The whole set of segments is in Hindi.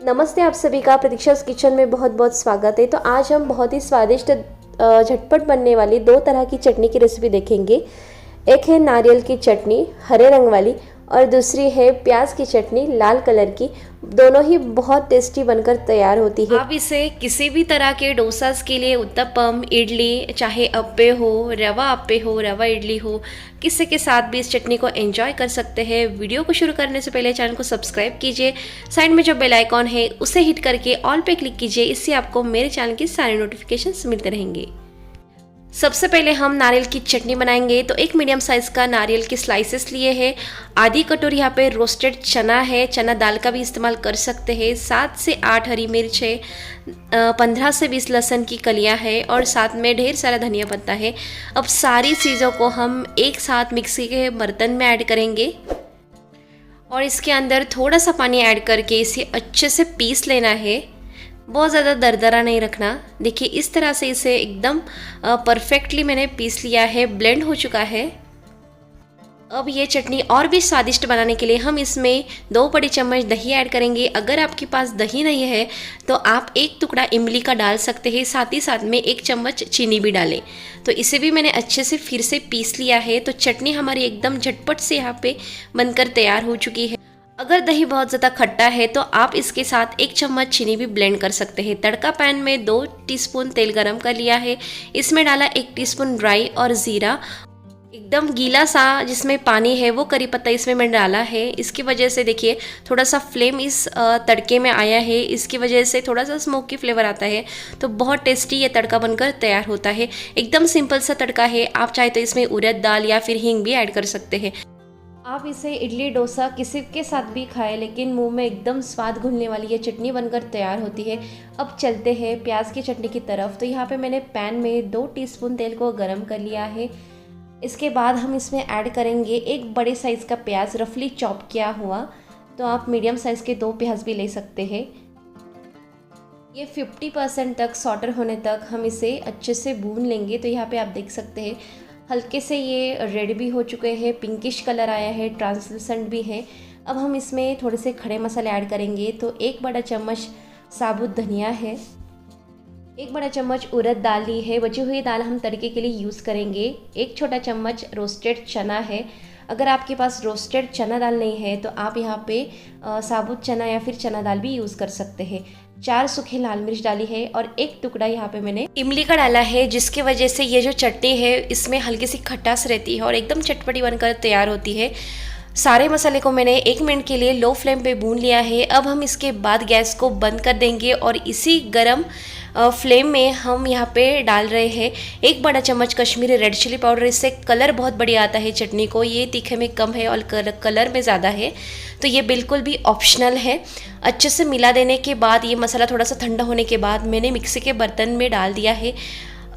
नमस्ते, आप सभी का प्रतीक्षा's किचन में बहुत बहुत स्वागत है। तो आज हम बहुत ही स्वादिष्ट झटपट बनने वाली दो तरह की चटनी की रेसिपी देखेंगे। एक है नारियल की चटनी हरे रंग वाली और दूसरी है प्याज की चटनी लाल कलर की। दोनों ही बहुत टेस्टी बनकर तैयार होती है। आप इसे किसी भी तरह के डोसास के लिए, उत्तपम, इडली, चाहे अप्पे हो, रवा अप्पे हो, रवा इडली हो, किसी के साथ भी इस चटनी को एंजॉय कर सकते हैं। वीडियो को शुरू करने से पहले चैनल को सब्सक्राइब कीजिए। साइड में जो बेल आइकॉन है उसे हिट करके ऑल पे क्लिक कीजिए। इससे आपको मेरे चैनल की सारे नोटिफिकेशंस मिलते रहेंगे। सबसे पहले हम नारियल की चटनी बनाएंगे। तो एक मीडियम साइज़ का नारियल के स्लाइसेस लिए हैं। आधी कटोरी यहाँ पे रोस्टेड चना है, चना दाल का भी इस्तेमाल कर सकते हैं। 7 से 8 हरी मिर्च है, 15 से 20 लहसुन की कलियाँ है और साथ में ढेर सारा धनिया पत्ता है। अब सारी चीज़ों को हम एक साथ मिक्सी के बर्तन में ऐड करेंगे और इसके अंदर थोड़ा सा पानी ऐड करके इसे अच्छे से पीस लेना है। बहुत ज़्यादा दरदरा नहीं रखना। देखिए इस तरह से इसे एकदम परफेक्टली मैंने पीस लिया है, ब्लेंड हो चुका है। अब ये चटनी और भी स्वादिष्ट बनाने के लिए हम इसमें 2 बड़ी चम्मच दही ऐड करेंगे। अगर आपके पास दही नहीं है तो आप एक टुकड़ा इमली का डाल सकते हैं, साथ ही साथ में 1 चम्मच चीनी भी डालें। तो इसे भी मैंने अच्छे से फिर से पीस लिया है। तो चटनी हमारी एकदम झटपट से यहाँ पे बनकर तैयार हो चुकी है। अगर दही बहुत ज़्यादा खट्टा है तो आप इसके साथ 1 चम्मच चीनी भी ब्लेंड कर सकते हैं। तड़का पैन में 2 टीस्पून तेल गरम कर लिया है। इसमें डाला 1 टीस्पून राई और ज़ीरा। एकदम गीला सा जिसमें पानी है वो करी पत्ता इसमें मैंने डाला है। इसकी वजह से देखिए थोड़ा सा फ्लेम इस तड़के में आया है। इसकी वजह से थोड़ा सा स्मोकी फ्लेवर आता है। तो बहुत टेस्टी ये तड़का बनकर तैयार होता है। एकदम सिंपल सा तड़का है। आप चाहे तो इसमें उड़द दाल या फिर हींग भी ऐड कर सकते हैं। आप इसे इडली डोसा किसी के साथ भी खाएं, लेकिन मुंह में एकदम स्वाद घुलने वाली ये चटनी बनकर तैयार होती है। अब चलते हैं प्याज की चटनी की तरफ। तो यहाँ पे मैंने पैन में 2 टीस्पून तेल को गरम कर लिया है। इसके बाद हम इसमें ऐड करेंगे 1 बड़े साइज़ का प्याज रफली चॉप किया हुआ। तो आप मीडियम साइज़ के 2 प्याज भी ले सकते हैं। ये 50% तक सॉटर होने तक हम इसे अच्छे से भून लेंगे। तो यहाँ पे आप देख सकते हैं हल्के से ये रेड भी हो चुके हैं, पिंकिश कलर आया है, ट्रांसलूसेंट भी है। अब हम इसमें थोड़े से खड़े मसाले ऐड करेंगे। तो 1 बड़ा चम्मच साबुत धनिया है, 1 बड़ा चम्मच उड़द दाल ली है, बची हुई दाल हम तड़के के लिए यूज़ करेंगे। 1 छोटा चम्मच रोस्टेड चना है। अगर आपके पास रोस्टेड चना दाल नहीं है तो आप यहाँ पे साबुत चना या फिर चना दाल भी यूज़ कर सकते हैं। 4 सूखे लाल मिर्च डाली है और 1 टुकड़ा यहाँ पे मैंने इमली का डाला है, जिसकी वजह से ये जो चटनी है इसमें हल्की सी खटास रहती है और एकदम चटपटी बनकर तैयार होती है। सारे मसाले को मैंने 1 मिनट के लिए लो फ्लेम पे भून लिया है। अब हम इसके बाद गैस को बंद कर देंगे और इसी गरम फ्लेम में हम यहाँ पे डाल रहे हैं 1 बड़ा चम्मच कश्मीरी रेड चिली पाउडर। इससे कलर बहुत बढ़िया आता है चटनी को। ये तीखे में कम है और कलर में ज़्यादा है, तो ये बिल्कुल भी ऑप्शनल है। अच्छे से मिला देने के बाद ये मसाला थोड़ा सा ठंडा होने के बाद मैंने मिक्सी के बर्तन में डाल दिया है।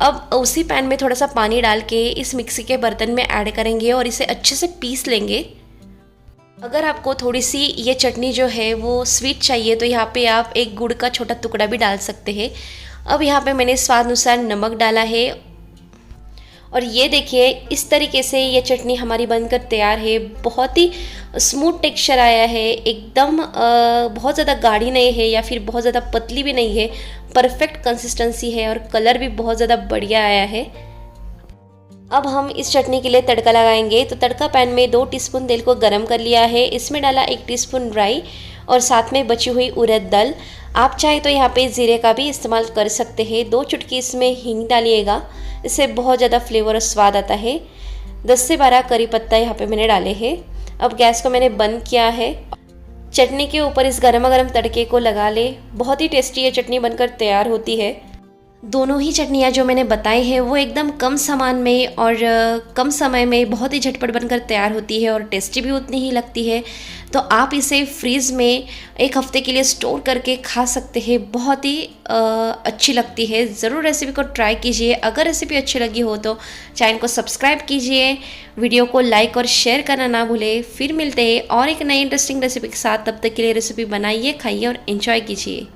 अब उसी पैन में थोड़ा सा पानी डाल के इस मिक्सी के बर्तन में ऐड करेंगे और इसे अच्छे से पीस लेंगे। अगर आपको थोड़ी सी ये चटनी जो है वो स्वीट चाहिए तो यहाँ पे आप 1 गुड़ का छोटा टुकड़ा भी डाल सकते हैं। अब यहाँ पे मैंने स्वाद अनुसार नमक डाला है और ये देखिए इस तरीके से ये चटनी हमारी बनकर तैयार है। बहुत ही स्मूथ टेक्सचर आया है, एकदम बहुत ज़्यादा गाढ़ी नहीं है या फिर बहुत ज़्यादा पतली भी नहीं है। परफेक्ट कंसिस्टेंसी है और कलर भी बहुत ज़्यादा बढ़िया आया है। अब हम इस चटनी के लिए तड़का लगाएंगे। तो तड़का पैन में 2 टीस्पून तेल को गरम कर लिया है। इसमें डाला 1 टीस्पून राई और साथ में बची हुई उड़द दाल। आप चाहे तो यहाँ पे ज़ीरे का भी इस्तेमाल कर सकते हैं। 2 चुटकी इसमें हींग डालिएगा, इससे बहुत ज़्यादा फ्लेवर और स्वाद आता है। 10 से 12 करी पत्ता यहाँ पे मैंने डाले हैं। अब गैस को मैंने बंद किया है। चटनी के ऊपर इस गर्मा गर्म तड़के को लगा ले। बहुत ही टेस्टी ये चटनी बनकर तैयार होती है। दोनों ही चटनियाँ जो मैंने बताई हैं वो एकदम कम सामान में और कम समय में बहुत ही झटपट बनकर तैयार होती है और टेस्टी भी उतनी ही लगती है। तो आप इसे फ्रीज़ में 1 हफ्ते के लिए स्टोर करके खा सकते हैं। बहुत ही अच्छी लगती है। ज़रूर रेसिपी को ट्राई कीजिए। अगर रेसिपी अच्छी लगी हो तो चैनल को सब्सक्राइब कीजिए, वीडियो को लाइक और शेयर करना ना भूलें। फिर मिलते हैं और एक नई इंटरेस्टिंग रेसिपी के साथ। तब तक के लिए रेसिपी बनाइए, खाइए और एंजॉय कीजिए।